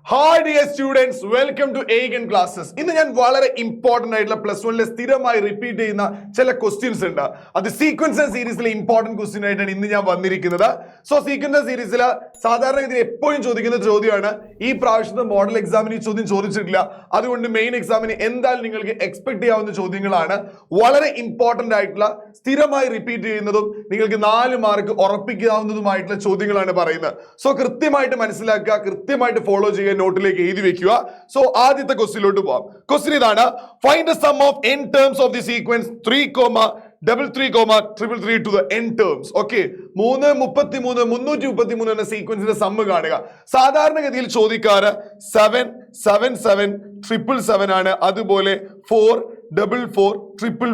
Hi dear students, welcome to Eigen Classes. ഇന്ന് ഞാൻ വളരെ ഇമ്പോർട്ടന്റ് ആയിട്ടുള്ള +1 സ്ഥിരമായി റിപ്പീറ്റ് ചെയ്യുന്ന ചില ക്വസ്റ്റ്യൻസ് ഉണ്ട്. അത് സീക്വൻസ് ആൻഡ് സീരീസിലെ ഇമ്പോർട്ടന്റ് ക്വസ്റ്റ്യൻ ആയിട്ടാണ് ഇന്ന് ഞാൻ വന്നിരിക്കുന്നത്. സോ സീക്വൻസ് ആൻഡ് സീരീസിൽ സാധാരണഗതിയിൽ എപ്പോഴും ചോദിക്കുന്ന ചോദ്യമാണ്. ഈ പ്രാവശ്യത്തെ മോഡൽ എക്സാമിന് ഈ ചോദ്യം ചോദിച്ചിട്ടില്ല. അതുകൊണ്ട് മെയിൻ എക്സാമിന് എന്തായാലും നിങ്ങൾക്ക് എക്സ്പെക്ട് ചെയ്യാവുന്ന ചോദ്യങ്ങളാണ്. വളരെ ഇമ്പോർട്ടന്റ് ആയിട്ടുള്ള സ്ഥിരമായി റിപ്പീറ്റ് ചെയ്യുന്നതും നിങ്ങൾക്ക് 4 മാർക്ക് ഉറപ്പിക്കാവുന്നതുമായിട്ടുള്ള ചോദ്യങ്ങളാണ് പറയുന്നത്. സോ കൃത്യമായിട്ട് മനസ്സിലാക്കുക, കൃത്യമായിട്ട് ഫോളോ ചെയ്യുക, നോട്ടിലേക്ക് എഴുതി വെക്കുക. സോ ആദ്യത്തെ ക്വസ്റ്റ്യനിലോട്ട് പോവാം. ക്വസ്റ്റ്യൻ ഇതാണ്: find the sum of n terms of the sequence 3,33,333 to the n terms. Okay, 333 333 എന്ന സീക്വൻസിന്റെ സമ്മ് കാണുക. സാധാരണഗതിയിൽ ചോദിക്കാറ് 7 7 7 777 ആണ്, അതുപോലെ 4 4 4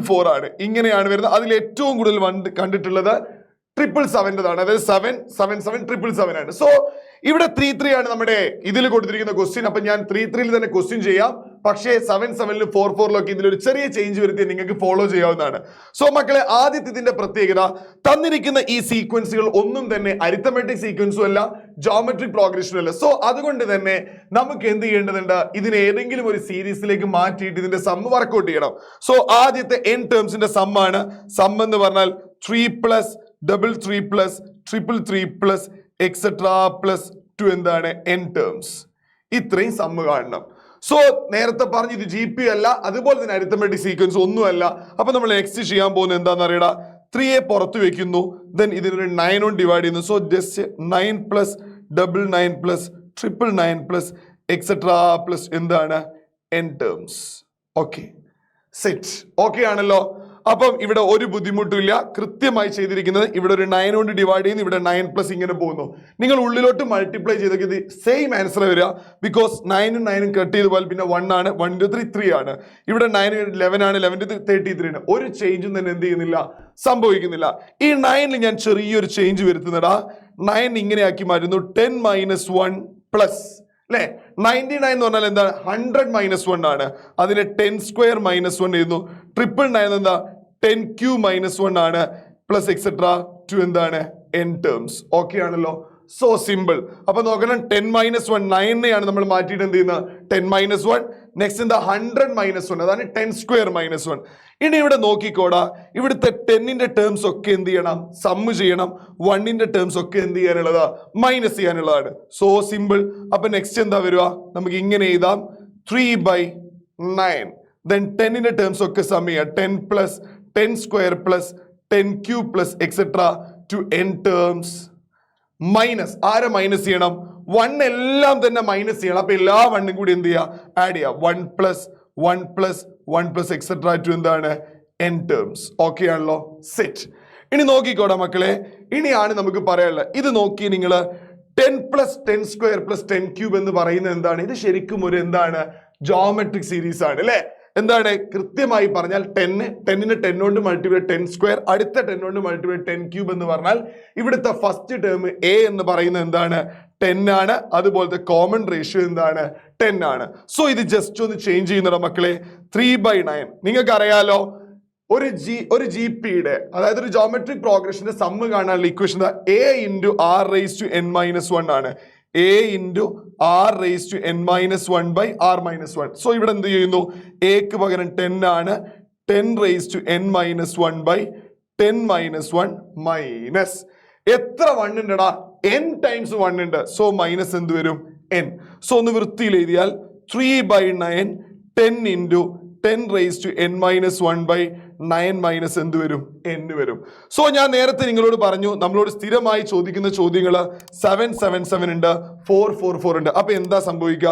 4 ആണ്. ഇങ്ങനെയാണ് വരുന്നത്. അതിൽ ഏറ്റവും കൂടുതൽ കണ്ടിട്ടുള്ളത് 777 അതായത് 7 7 7 777 ആണ്. സോ ഇവിടെ 3 ആണ് നമ്മുടെ ഇതിൽ കൊടുത്തിരിക്കുന്ന ക്വസ്റ്റ്യൻ. അപ്പൊ ഞാൻ 3 തന്നെ ക്വസ്റ്റ്യൻ ചെയ്യാം. പക്ഷേ 7 7 4 4 ഇതിലൊരു ചെറിയ ചേഞ്ച് വരുത്തി നിങ്ങൾക്ക് ഫോളോ ചെയ്യാവുന്നതാണ്. സോ മക്കളെ, ആദ്യത്തെ ഇതിന്റെ പ്രത്യേകത, തന്നിരിക്കുന്ന ഈ സീക്വൻസുകൾ ഒന്നും തന്നെ അരിത്തമെറ്റിക് സീക്വൻസും അല്ല, ജോമെട്രിക് പ്രോഗ്രഷനും അല്ല. സോ അതുകൊണ്ട് തന്നെ നമുക്ക് എന്ത് ചെയ്യേണ്ടതുണ്ട്, ഇതിനെ ഏതെങ്കിലും ഒരു സീരീസിലേക്ക് മാറ്റിയിട്ട് ഇതിന്റെ സമ്മ് വർക്ക്ഔട്ട് ചെയ്യണം. സോ ആദ്യത്തെ n ടേംസിന്റെ സമ്മാണ്. സം എന്ന് പറഞ്ഞാൽ 3 plus 3 plus 3 plus et cetera plus 2 എന്താണ് n ടേംസ്. ഇത്രയും സമ്മ് കാണണം. സോ നേരത്തെ പറഞ്ഞു ഇത് GP അല്ല, അതുപോലെ തന്നെ അരിത്തമെറ്റിക് സീക്വൻസ് ഒന്നുമല്ല. അപ്പൊ നമ്മൾ നെക്സ്റ്റ് ചെയ്യാൻ പോകുന്നത് എന്താണെന്ന് അറിയടാ, 3 പുറത്ത് വെക്കുന്നു, ദെൻ ഇതിനൊരു 9 കൊണ്ട് ഡിവൈഡ് ചെയ്യുന്നു. So just 9 plus 9 plus 999 plus et cetera plus എന്താണ് n terms. Okay, set. Okay ആണല്ലോ. അപ്പം ഇവിടെ ഒരു ബുദ്ധിമുട്ടില്ല, കൃത്യമായി ചെയ്തിരിക്കുന്നത്. ഇവിടെ ഒരു 9 കൊണ്ട് ഡിവൈഡ് ചെയ്യുന്നു, ഇവിടെ 9 പ്ലസ് ഇങ്ങനെ പോകുന്നു. നിങ്ങൾ ഉള്ളിലോട്ട് മൾട്ടിപ്ലൈ ചെയ്തത് സെയിം ആൻസർ വരിക. ബിക്കോസ് 9 9 കട്ട് ചെയ്ത് പോയാൽ പിന്നെ 1 ആണ്, 1 into 3 3 ആണ്. ഇവിടെ 9 11 ആണ്, 11 into 33 ആണ്. ഒരു ചേഞ്ചും തന്നെ എന്ത് ചെയ്യുന്നില്ല, സംഭവിക്കുന്നില്ല. ഈ 9ൽ ഞാൻ ചെറിയൊരു ചേഞ്ച് വരുത്തുന്നടാ. 9 ഇങ്ങനെയാക്കി മാറ്റുന്നു, 10 - 1 പ്ലസ് അല്ലെ 99 എന്ന് പറഞ്ഞാൽ എന്താണ്, 100 - 1 ആണ്. അതിന് 10 സ്ക്വയർ - 1 ചെയ്യുന്നു. 999 എന്താ, 10³ - 1 ആണ്, പ്ലസ് എക്സെട്രാ 2 എന്താണ് n ടേംസ്. ഓക്കെ ആണല്ലോ. So simple. അപ്പൊ നോക്കണം, 10 - 1 9നെയാണ് നമ്മൾ മാറ്റിയിട്ട് എന്ത് ചെയ്യുന്നത്, 10 - 1. നെക്സ്റ്റ് എന്താ, 100 - 1, അതാണ് 10 സ്ക്വയർ - 1. ഇനി ഇവിടെ നോക്കിക്കോടാ, ഇവിടുത്തെ 10ന്റെ ടേംസ് ഒക്കെ എന്ത് ചെയ്യണം, സമ്മ് ചെയ്യണം. 1ന്റെ ടേംസ് ഒക്കെ എന്ത് ചെയ്യാനുള്ളതാ, മൈനസ് ചെയ്യാനുള്ളതാണ്. So simple. അപ്പൊ നെക്സ്റ്റ് എന്താ വരിക, നമുക്ക് ഇങ്ങനെ എഴുതാം, 3/9. ദെൻ 10ന്റെ ടേംസ് ഒക്കെ സമ്മ് ചെയ്യാം. 10 plus 10 square plus 10³ plus etcetera to n terms minus. ആരെ മൈനസ് ചെയ്യണം, 1 എല്ലാം തന്നെ മൈനസ് ചെയ്യണം. അപ്പൊ എല്ലാ 1 കൂടി എന്ത് ചെയ്യുക, ആഡ് ചെയ്യുക. 1 plus 1 plus 1 plus etcetera to എന്താണ് n ടേംസ്. ഓക്കെ ആണല്ലോ, സെറ്റ്. ഇനി നോക്കിക്കോടാ മക്കളെ, ഇനിയാണ് നമുക്ക് പറയാനുള്ളത്. ഇത് നോക്കി നിങ്ങൾ 10 പ്ലസ് 10 സ്ക്വയർ പ്ലസ് 10³ എന്ന് പറയുന്നത് എന്താണ്, ഇത് ശരിക്കും ഒരു എന്താണ്, ജോമെട്രിക് സീരീസ് ആണ് അല്ലെ. എന്താണ്, കൃത്യമായി പറഞ്ഞാൽ 10നെ 10 കൊണ്ട് മൾട്ടിപ്ലൈ 10 സ്ക്വയർ, അടുത്ത 10 കൊണ്ട് മൾട്ടിപ്ലൈ 10³ എന്ന് പറഞ്ഞാൽ ഇവിടുത്തെ ഫസ്റ്റ് ടേം a എന്ന് പറയുന്നത് എന്താണ്, 10 ആണ്. അതുപോലത്തെ കോമൺ റേഷ്യോ എന്താണ്, 10 ആണ്. സോ ഇത് ജസ്റ്റ് ഒന്ന് ചേഞ്ച് ചെയ്യുന്നതാ മക്കളെ. 3/9 നിങ്ങൾക്ക് അറിയാലോ, ഒരു GPയുടെ അതായത് ഒരു ജോമെട്രിക് പ്രോഗ്രഷന്റെ സമ്മ് കാണാനുള്ള ഇക്വേഷൻ a × r⁻n−1 ആണ്. a × r⁻n−1/r−1. സോ ഇവിടെ എന്ത് ചെയ്യുന്നു, എക്ക് പകരം 10 ആണ്, 10⁻n−1/10⁻1 മൈനസ് എത്ര 1 ഉണ്ടടാ, n ടൈംസ് 1 ഉണ്ട്. സോ മൈനസ് എന്ത് വരും, n. സോ ഒന്ന് വൃത്തിയിൽ എഴുതിയാൽ 3/9 10 × 10⁻n−1/9 മൈനസ് എന്ത് വരും, n വരും. സോ ഞാൻ നേരത്തെ നിങ്ങളോട് പറഞ്ഞു, നമ്മളോട് സ്ഥിരമായി ചോദിക്കുന്ന ചോദ്യങ്ങൾ 7 7 7 ഉണ്ട്, 4 4 4 ഉണ്ട്. അപ്പൊ എന്താ സംഭവിക്കുക,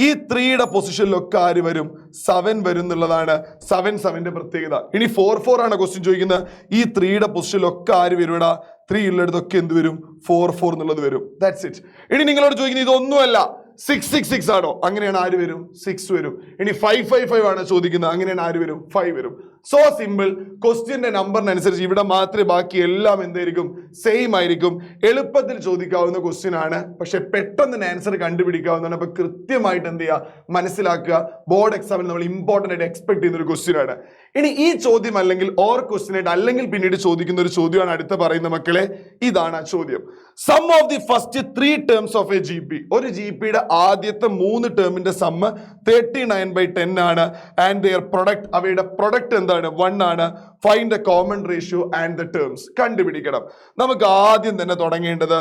ഈ 3യുടെ പൊസിഷനിലൊക്കെ ആര് വരും, 7 വരും എന്നുള്ളതാണ് 7 7ന്റെ പ്രത്യേകത. ഇനി 4 4 ആണ് ക്വസ്റ്റ്യൻ ചോദിക്കുന്നത്. ഈ 3യുടെ പൊസിഷനിലൊക്കെ ആര് വരുടാ, 3 ഉള്ളിടത്തൊക്കെ എന്ത് വരും, 4 4 എന്നുള്ളത് വരും. That's it. ഇനി നിങ്ങളോട് ചോദിക്കുന്നത് ഇതൊന്നുമല്ല, 6 6 6 ആണോ, അങ്ങനെയാണ് ആര് വരും, 6 വരും. ഇനി 5 5 5 ആണ് ചോദിക്കുന്നത്, അങ്ങനെയാണ് ആര് വരും, 5 വരും. So simple. ക്വസ്റ്റ്യന്റെ നമ്പറിനനുസരിച്ച് ഇവിടെ മാത്രമേ ബാക്കി എല്ലാം എന്തായിരിക്കും, സെയിം ആയിരിക്കും. എളുപ്പത്തിൽ ചോദിക്കാവുന്ന ക്വസ്റ്റ്യൻ ആണ്, പക്ഷെ പെട്ടെന്ന് ആൻസർ കണ്ടുപിടിക്കാവുന്നതാണ്. അപ്പൊ കൃത്യമായിട്ട് എന്ത് ചെയ്യുക, മനസ്സിലാക്കുക. ബോർഡ് എക്സാമിൽ നമ്മൾ ഇമ്പോർട്ടന്റ് ആയിട്ട് എക്സ്പെക്ട് ചെയ്യുന്ന ഒരു ക്വസ്റ്റ്യൻ ആണ്. ഇനി ഈ ചോദ്യം അല്ലെങ്കിൽ ഓർ ക്വസ്റ്റ്യൻ ആയിട്ട് അല്ലെങ്കിൽ പിന്നീട് ചോദിക്കുന്ന ഒരു ചോദ്യമാണ് അടുത്ത പറയുന്ന മക്കളെ. ഇതാണ് ആ ചോദ്യം. Sum of the first 3 terms of a G P. ഒരു ജി പിയുടെ ആദ്യത്തെ 3 ടേമിന്റെ സമ്മ് 39/10 ആണ്. ആൻഡ് ദിയർ പ്രൊഡക്റ്റ്, അവയുടെ പ്രൊഡക്റ്റ് എന്താണ്, 1 ആണ്. Find the common ratio and the terms. കണ്ടുപിടിക്കണം. നമുക്ക് ആദ്യം തന്നെ തുടങ്ങേണ്ടത്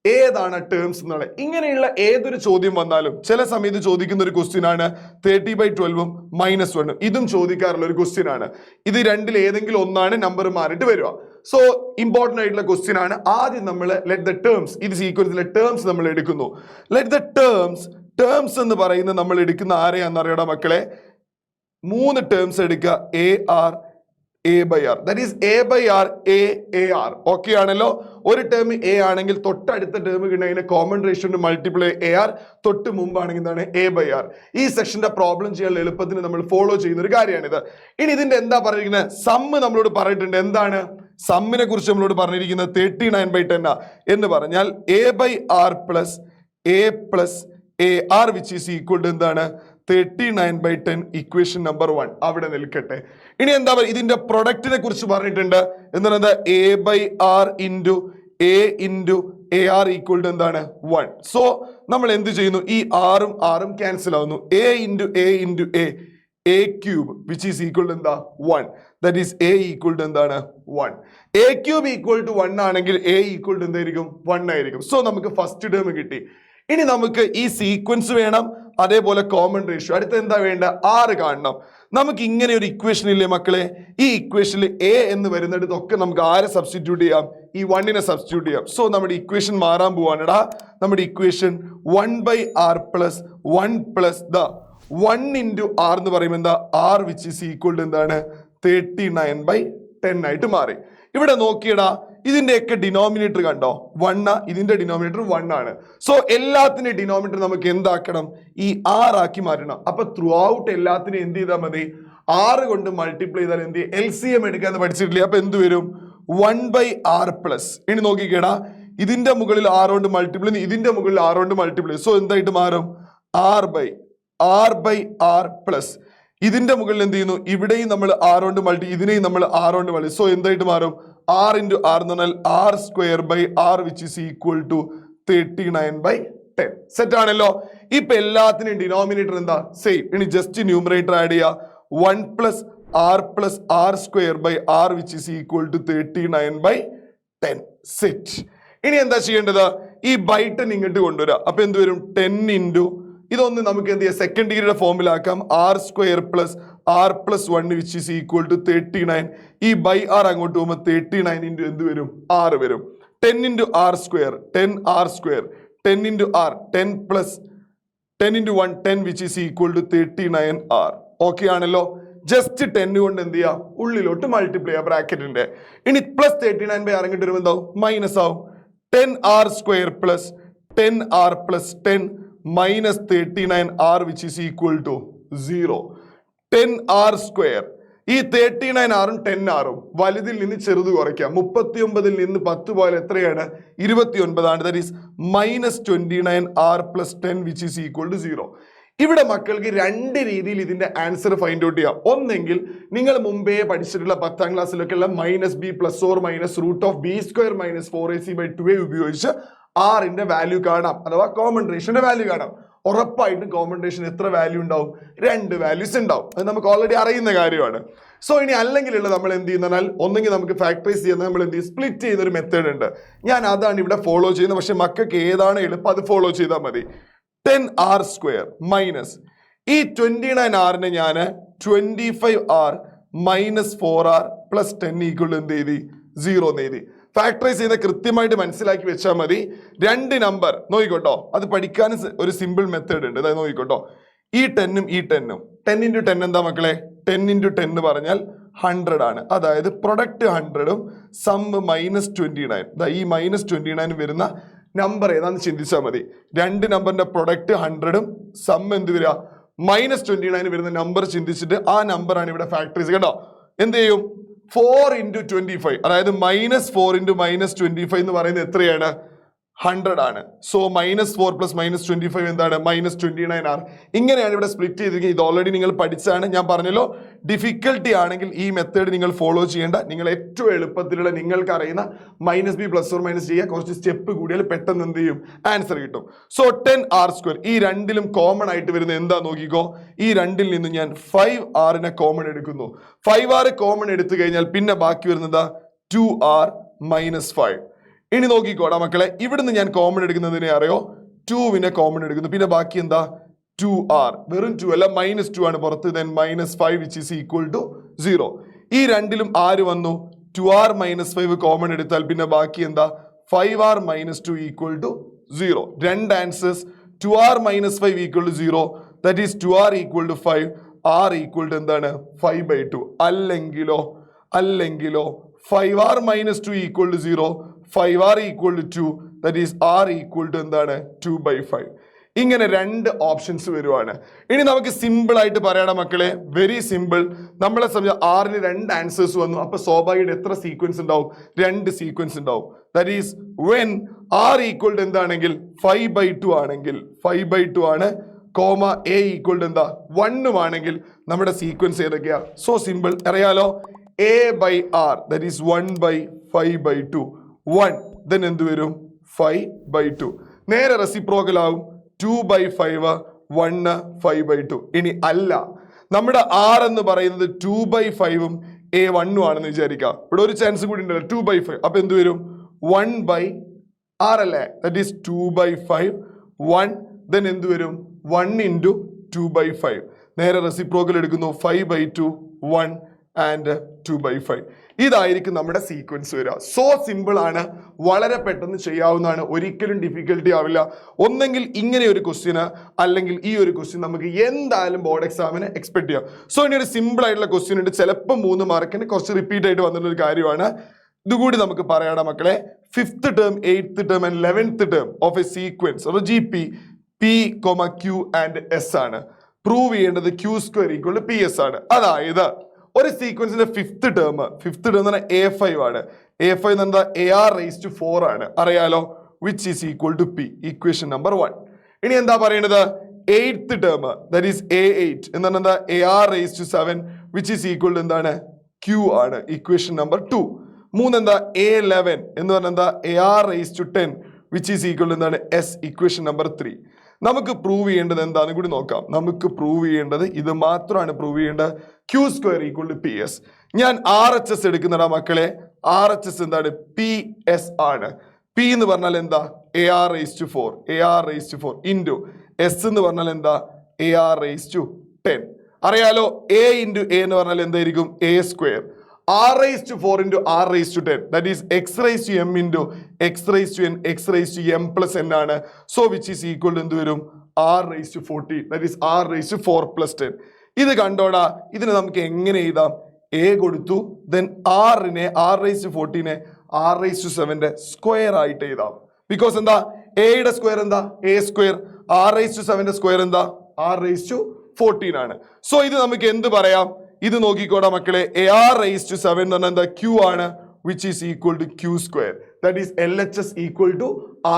ഏതാണ് ടേംസ് എന്നുള്ളത്. ഇങ്ങനെയുള്ള ഏതൊരു ചോദ്യം വന്നാലും ചില സമയത്ത് ചോദിക്കുന്ന ഒരു ക്വസ്റ്റ്യൻ ആണ് 30/12 -1. ഇതും ചോദിക്കാറുള്ള ഒരു ക്വസ്റ്റ്യൻ ആണ്. ഇത് രണ്ടിൽ ഏതെങ്കിലും ഒന്നാണ് നമ്പർ മാറിയിട്ട് വരിക. സോ ഇമ്പോർട്ടന്റ് ആയിട്ടുള്ള ക്വസ്റ്റ്യൻ ആണ്. ആദ്യം നമ്മൾ ലെറ്റ് ദ ടേംസ്, ഇത് സീക്വൻസിലെ ടേംസ് നമ്മൾ എടുക്കുന്നു. ലെറ്റ് ദ ടേംസ് എന്ന് പറയുന്നത് നമ്മൾ എടുക്കുന്ന ആരെയാണെന്ന് അറിയണം മക്കളെ. 3 ടേംസ് എടുക്കുക. A/R that is A/R A/R. Okay ആണല്ലോ. ഒരു ടേം എ ആണെങ്കിൽ തൊട്ടടുത്ത ടേം കിട്ടുന്ന കോമൺ റേഷ്യോ മൾട്ടിപ്ലൈ AR, തൊട്ട് മുമ്പാണെങ്കിൽ എന്താണ് A/R. ഈ സെക്ഷന്റെ പ്രോബ്ലം ചെയ്യാൻ എളുപ്പത്തിന് നമ്മൾ ഫോളോ ചെയ്യുന്ന ഒരു കാര്യമാണിത്. ഇനി ഇതിന്റെ എന്താ പറഞ്ഞിരിക്കുന്നത്, സമ്മ് നമ്മളോട് പറഞ്ഞിട്ടുണ്ട്. എന്താണ് സമ്മിനെ കുറിച്ച് നമ്മളോട് പറഞ്ഞിരിക്കുന്നത്? 39/10 എന്ന് പറഞ്ഞാൽ A/R plus A plus AR which is equal to എന്താണ് 39/10. ഇക്വേഷൻ നമ്പർ 1 അവിടെ നിൽക്കട്ടെ. ഇനി എന്താ പറയുക, ഇതിന്റെ പ്രൊഡക്റ്റിനെ കുറിച്ച് പറഞ്ഞിട്ടുണ്ട്. എന്താണ് A/R into A into AR equal to എന്താണ് 1. സോ നമ്മൾ എന്ത് ചെയ്യുന്നു, ഈ ആറും ക്യാൻസൽ ആവുന്നു. A into A into A cube which is equal to എന്താ 1. That is A equal to എന്താണ് 1. A ക്യൂബ് ഈക്വൽ ടു 1 ആണെങ്കിൽ A ഈക്വൽ ടു എന്തായിരിക്കും 1 ആയിരിക്കും. സോ നമുക്ക് ഫസ്റ്റ് ടേം കിട്ടി. ഇനി നമുക്ക് ഈ സീക്വൻസ് വേണം, അതേപോലെ കോമൺ റേഷ്യോ. അടുത്ത എന്താ വേണ്ട, R കാണണം. നമുക്ക് ഇങ്ങനെ ഒരു ഇക്വേഷൻ ഇല്ലേ മക്കളെ, ഈ ഇക്വേഷനിൽ A എന്ന് വരുന്നിടത്തൊക്കെ നമുക്ക് ആരെ സബ്സ്റ്റിറ്റ്യൂട്ട് ചെയ്യാം, ഈ 1നെ സബ്സ്റ്റിറ്റ്യൂട്ട് ചെയ്യാം. സോ നമ്മുടെ ഇക്വേഷൻ മാറാൻ പോവാണെടാ. നമ്മുടെ equation 1/R plus 1 plus 1 into R എന്ന് പറയുമ്പോൾ എന്താ R which is equal to എന്താണ് 39/10 ആയിട്ട് മാറി. ഇവിടെ നോക്കിയടാ, ഇതിന്റെയൊക്കെ ഡിനോമിനേറ്റർ കണ്ടോ 1, ഇതിന്റെ ഡിനോമിനേറ്റർ 1 ആണ്. സോ എല്ലാത്തിന്റെ ഡിനോമിനേറ്റർ നമുക്ക് എന്താക്കണം, ഈ R ആക്കി മാറ്റണം. അപ്പൊ ത്രൂ ഔട്ട് എല്ലാത്തിനും എന്ത് ചെയ്താൽ മതി, 6 കൊണ്ട് മൾട്ടിപ്ലൈ ചെയ്താൽ എന്ത് ചെയ്യും, LCM എടുക്കാന്ന് പഠിച്ചിട്ടില്ലേ. അപ്പൊ എന്ത് വരും 1/R പ്ലസ്. ഇനി നോക്കിക്കേടാ, ഇതിന്റെ മുകളിൽ 6 കൊണ്ട് മൾട്ടിപ്ലൈ, ഇതിന്റെ മുകളിൽ 6 കൊണ്ട് മൾട്ടിപ്ലൈ. സോ എന്തായിട്ട് മാറും, R/R പ്ലസ്. ഇതിന്റെ മുകളിൽ എന്ത് ചെയ്യുന്നു, ഇവിടെയും നമ്മൾ 6 കൊണ്ട് മൾട്ടി, ഇതിനെയും നമ്മൾ 6 കൊണ്ട് മൾട്ടി. സോ എന്തായിട്ട് മാറും, R ഇൻറ്റു R എന്ന് പറഞ്ഞാൽ R²/R which is equal to 39/10. Set ആണല്ലോ. ഇപ്പൊ എല്ലാത്തിനും ഡിനോമിനേറ്റർ എന്താ സെയിം. ഇനി ജസ്റ്റ് ന്യൂമറേറ്റർ ആഡ് ചെയ്യുക. 1 plus R plus R²/R which is equal to 39/10. Set. ഇനി എന്താ ചെയ്യേണ്ടത്, ഈ ബൈ10 ഇങ്ങോട്ട് കൊണ്ടുവരാം. അപ്പൊ എന്ത് വരും, 10 ഇൻറ്റു ഇതൊന്ന് നമുക്ക് എന്ത് ചെയ്യാം, സെക്കൻഡ് ഡിഗ്രിയുടെ ഫോമിലാക്കാം. R² plus R plus 1 which is equal to 39. ഈ ബൈ R അങ്ങോട്ട് പോകുമ്പോൾ 39 ഇൻറ്റു എന്ത് വരും, R വരും. 10 into R², 10R², 10 into R, 10 plus 10 into 1, 10 which is equal to 39R. Okay ആണല്ലോ. ജസ്റ്റ് 10 കൊണ്ട് എന്ത് ചെയ്യാം, ഉള്ളിലോട്ട് മൾട്ടിപ്ലൈ ചെയ്യാം ബ്രാക്കറ്റിന്റെ. ഇനി പ്ലസ് 39/R ഇങ്ങോട്ട് വരുമ്പോൾ എന്താവും, മൈനസ് ആവും. 10R² plus 10R plus 10 minus 39R which is equal to 0. 10R². ഈ 39R-ഉം 10R-ഉം വലുതിൽ നിന്ന് ചെറുത് കുറയ്ക്കാം. 39-ൽ നിന്ന് 10 പോയാൽ എത്രയാണ്, 29 ആണ്. ദാറ്റ് ഈസ് -29R plus 10 which is equal to 0. ഇവിടെ മക്കൾക്ക് 2 രീതിയിൽ ഇതിന്റെ ആൻസർ ഫൈൻഡ് ഔട്ട് ചെയ്യാം. ഒന്നെങ്കിൽ നിങ്ങൾ മുമ്പേ പഠിച്ചിട്ടുള്ള 10ാം ക്ലാസ്സിലൊക്കെ ഉള്ള -b plus or minus √b² - 4ac/2a ഉപയോഗിച്ച് ആറിന്റെ വാല്യൂ കാണാം, അഥവാ കോമൺ റേഷ്യോന്റെ വാല്യൂ കാണാം. ഉറപ്പായിട്ടും കോമൺ റേഷ്യോ എത്ര വാല്യൂ ഉണ്ടാവും, 2 വാല്യൂസ് ഉണ്ടാവും. അത് നമുക്ക് ഓൾറെഡി അറിയുന്ന കാര്യമാണ്. സോ ഇനി അല്ലെങ്കിലുള്ള നമ്മൾ എന്ത് ചെയ്യുന്നാൽ, ഒന്നെങ്കിൽ നമുക്ക് ഫാക്ടറൈസ് ചെയ്യുന്ന നമ്മൾ എന്ത് ചെയ്യും, സ്പ്ലിറ്റ് ചെയ്യുന്ന ഒരു മെത്തേഡ് ഉണ്ട്. ഞാൻ അതാണ് ഇവിടെ ഫോളോ ചെയ്യുന്നത്. പക്ഷെ മക്കൾക്ക് ഏതാണ് എളുപ്പം അത് ഫോളോ ചെയ്താൽ മതി. 10R² മൈനസ് ഈ 29R-നെ ഞാൻ 25R minus 4R plus 10 equal എന്ത് ചെയ്തി, 0 എന്ന് എഴുതി. ഫാക്ടറൈസ് ചെയ്യുന്ന കൃത്യമായിട്ട് മനസ്സിലാക്കി വെച്ചാൽ മതി. 2 നമ്പർ നോക്കിക്കോട്ടോ, അത് പഠിക്കാൻ ഒരു സിമ്പിൾ മെത്തേഡ് ഉണ്ട്. അതായത് നോക്കിക്കോട്ടോ, ഈ 10-ഉം ഈ 10-ഉം 10 ഇൻറ്റു 10 എന്താ മക്കളെ, 10 ഇൻറ്റു 10 എന്ന് പറഞ്ഞാൽ 100 ആണ്. അതായത് പ്രൊഡക്റ്റ് 100-ഉം സമ്മ് -29. ഈ -29 വരുന്ന നമ്പർ ഏതാന്ന് ചിന്തിച്ചാൽ മതി. 2 നമ്പറിന്റെ പ്രൊഡക്റ്റ് 100-ഉം സമ്മ് എന്ത് വരിക, -29 വരുന്ന നമ്പർ ചിന്തിച്ചിട്ട് ആ നമ്പറാണ് ഇവിടെ ഫാക്ടറൈസ്. കേട്ടോ, എന്ത് ചെയ്യും 4 into 25, അതായത് -4 into -25 എന്ന് പറയുന്നത് എത്രയാണ്? 100 ആണ്. സോ -4 + -25 എന്താണ്? -29 ആണ്. ഇങ്ങനെയാണ് ഇവിടെ സ്പ്ലിറ്റ് ചെയ്തിരിക്കുന്നത്. ഇത് ഓൾറെഡി നിങ്ങൾ പഠിച്ചാണ്. ഞാൻ പറഞ്ഞല്ലോ, ഡിഫിക്കൽട്ടി ആണെങ്കിൽ ഈ മെത്തേഡ് നിങ്ങൾ ഫോളോ ചെയ്യേണ്ട. നിങ്ങൾ ഏറ്റവും എളുപ്പത്തിലുള്ള നിങ്ങൾക്ക് അറിയുന്ന -b +or- ചെയ്യുക. കുറച്ച് സ്റ്റെപ്പ് കൂടിയാൽ പെട്ടെന്ന് എന്ത് ചെയ്യും? ആൻസർ കിട്ടും. സോ 10r², ഈ രണ്ടിലും കോമൺ ആയിട്ട് വരുന്ന എന്താ നോക്കിക്കോ. ഈ രണ്ടിൽ നിന്ന് ഞാൻ 5r കോമൺ എടുക്കുന്നു. 5r കോമൺ എടുത്തു കഴിഞ്ഞാൽ പിന്നെ ബാക്കി വരുന്നത് 2r - 5. ഇനി നോക്കിക്കോടാ മക്കളെ, ഇവിടുന്ന് ഞാൻ കോമൺ എടുക്കുന്നതിനെ അറിയോ? 2 കോമൺ എടുക്കുന്നു. പിന്നെ ബാക്കി എന്താ? 2r. വെറും 2 അല്ല, -2 ആണ് പുറത്ത്. then -5 which is equal to 0. ഈ രണ്ടിലും ആര് വന്നു? 2r - 5 കോമൺ എടുത്താൽ പിന്നെ ബാക്കി എന്താ? 5r - 2 equal to 0. രണ്ട് answers. 2r - 5 equal to 0. that is 2r equal to 5. r equal to എന്താണ്? 5/2. അല്ലെങ്കിലോ 5r - 2 equal to 0. 5r equal to 2. that is r equal to എന്താണ്? 2/5. ഇങ്ങനെ രണ്ട് ഓപ്ഷൻസ് വരുവാണ്. ഇനി നമുക്ക് സിമ്പിൾ ആയിട്ട് പറയണം മക്കളെ, വെരി സിമ്പിൾ. നമ്മളെ സംബന്ധിച്ച് ആറിന് രണ്ട് ആൻസേഴ്സ് വന്നു. അപ്പൊ സ്വാഭാവികമായിട്ട് എത്ര സീക്വൻസ് ഉണ്ടാവും? 2 സീക്വൻസ് ഉണ്ടാവും. That is when r equal to എന്താണെങ്കിൽ 5/2 ആണെങ്കിൽ 5/2 ആണ്, കോമ a ഈക്വൽ ടു എന്താ 1 ആണെങ്കിൽ നമ്മുടെ സീക്വൻസ് ഏതൊക്കെയാ? സോ സിമ്പിൾ, അറിയാലോ. a/r that is 1/5/2 1. then എന്ത് വരും? 5/2. നേരെ റെസിപ്രോക്കൽ ആവും. 2/5 1 5/2. ഇനി അല്ല, നമ്മുടെ r എന്ന് പറയുന്നത് 2/5 a 1 ആണെന്ന് വിചാരിക്കാം. ഇവിടെ ഒരു ചാൻസ് കൂടി ഉണ്ടല്ലോ, 2/5. അപ്പൊ എന്ത് വരും? 1/r അല്ലേ? That is 2/5 1. then എന്ത് വരും? 1 into 2/5. നേരെ റെസിപ്രോക്കൽ എടുക്കുന്നു. 5/2 1 and 2/5. ഇതായിരിക്കും നമ്മുടെ സീക്വൻസ് വരിക. സോ സിമ്പിൾ ആണ്, വളരെ പെട്ടെന്ന് ചെയ്യാവുന്നതാണ്, ഒരിക്കലും ഡിഫിക്കൽട്ടി ആവില്ല. ഒന്നെങ്കിൽ ഇങ്ങനെ ഒരു ക്വസ്റ്റ്യന്, അല്ലെങ്കിൽ ഈ ഒരു ക്വസ്റ്റ്യൻ നമുക്ക് എന്തായാലും ബോർഡ് എക്സാമിന് എക്സ്പെക്ട് ചെയ്യാം. സോ ഇനി ഒരു സിമ്പിൾ ആയിട്ടുള്ള ക്വസ്റ്റ്യൻ ഉണ്ട്, ചിലപ്പോൾ 3 മാർക്കിന് കുറച്ച് റിപ്പീറ്റ് ആയിട്ട് വന്നിട്ടുള്ള ഒരു കാര്യമാണ്. ഇതുകൂടി നമുക്ക് പറയാടാ മക്കളെ. 5th term 8th term and 11th term of a sequence or GP P, Q and S ആണ്. പ്രൂവ് ചെയ്യേണ്ടത് Q² equal to PS ആണ്. അതായത് ഒരു സീക്വൻസിന്റെ 5th term എന്ന് പറഞ്ഞാൽ A5 ആണ്. A5 എന്ന് പറഞ്ഞാൽ AR⁴ ആണ്, അറിയാലോ. which is equal to P, equation number 1. ഇനി എന്താ പറയുന്നത്? 8th term that is A8 എന്ന് പറഞ്ഞാൽ AR⁷ which is equal to എന്താണ്? Q ആണ്, ഇക്വേഷൻ നമ്പർ 2. 3 എന്താ? A11 എന്ന് പറഞ്ഞാൽ എന്താ? AR⁻10 which is equal to എന്താണ്? S, equation number 3. നമുക്ക് പ്രൂവ് ചെയ്യേണ്ടത് എന്താന്ന് കൂടി നോക്കാം. നമുക്ക് പ്രൂവ് ചെയ്യേണ്ടത് ഇത് മാത്രമാണ് പ്രൂവ് ചെയ്യേണ്ടത്. Q² equal to PS. ഞാൻ RHS എടുക്കുന്നടാ മക്കളെ. RHS എന്താണ്? PS ആണ്. P എന്ന് പറഞ്ഞാൽ എന്താ? AR⁴ ഇൻറ്റു S എന്ന് പറഞ്ഞാൽ എന്താ? AR⁻10. അറിയാലോ. A into A എന്ന് പറഞ്ഞാൽ എന്തായിരിക്കും? A². R⁴ into R⁻10 that is x⁻m into x⁻n x⁻m plus n ആണ്. so which is equal to എന്ത് വരും? R⁻40 that is R⁻4 plus 10. ഇത് കണ്ടോടാ. ഇതിനെ നമുക്ക് എങ്ങനെ എഴുതാം? A കൊടുത്തു, then R⁻40 R⁻7 സ്ക്വയർ ആയിട്ട് എഴുതാം. ബിക്കോസ് എന്താ? എയുടെ സ്ക്വയർ എന്താ? A². R⁻7 സ്ക്വയർ എന്താ? R⁻14 ആണ്. സോ ഇത് നമുക്ക് എന്ത് പറയാം? ഇത് നോക്കിക്കോടാ മക്കളെ. AR⁻7 എന്ന് പറഞ്ഞാൽ എന്താ? Q ആണ്, which is equal to Q². that is LHS equal to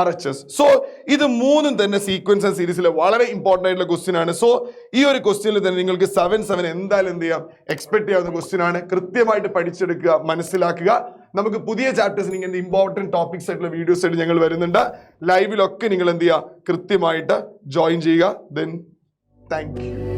RHS. So ഇത് മൂന്നും തന്നെ സീക്വൻസ് ആൻഡ് സീരീസിലെ വളരെ ഇമ്പോർട്ടൻ്റ് ആയിട്ടുള്ള ക്വസ്റ്റ്യൻ ആണ്. സോ ഈ ഒരു ക്വസ്റ്റ്യനിൽ തന്നെ നിങ്ങൾക്ക് 7 എന്തായാലും എന്ത് ചെയ്യാം? എക്സ്പെക്ട് ചെയ്യാവുന്ന ക്വസ്റ്റ്യൻ ആണ്. കൃത്യമായിട്ട് പഠിച്ചെടുക്കുക, മനസ്സിലാക്കുക. നമുക്ക് പുതിയ ചാപ്റ്റേഴ്സിന് ഇങ്ങനെ ഇമ്പോർട്ടൻറ്റ് ടോപ്പിക്സ് ആയിട്ടുള്ള വീഡിയോസ് ആയിട്ട് ഞങ്ങൾ വരുന്നുണ്ട്. ലൈവിലൊക്കെ നിങ്ങൾ എന്ത് ചെയ്യുക? കൃത്യമായിട്ട് ജോയിൻ ചെയ്യുക. then thank you.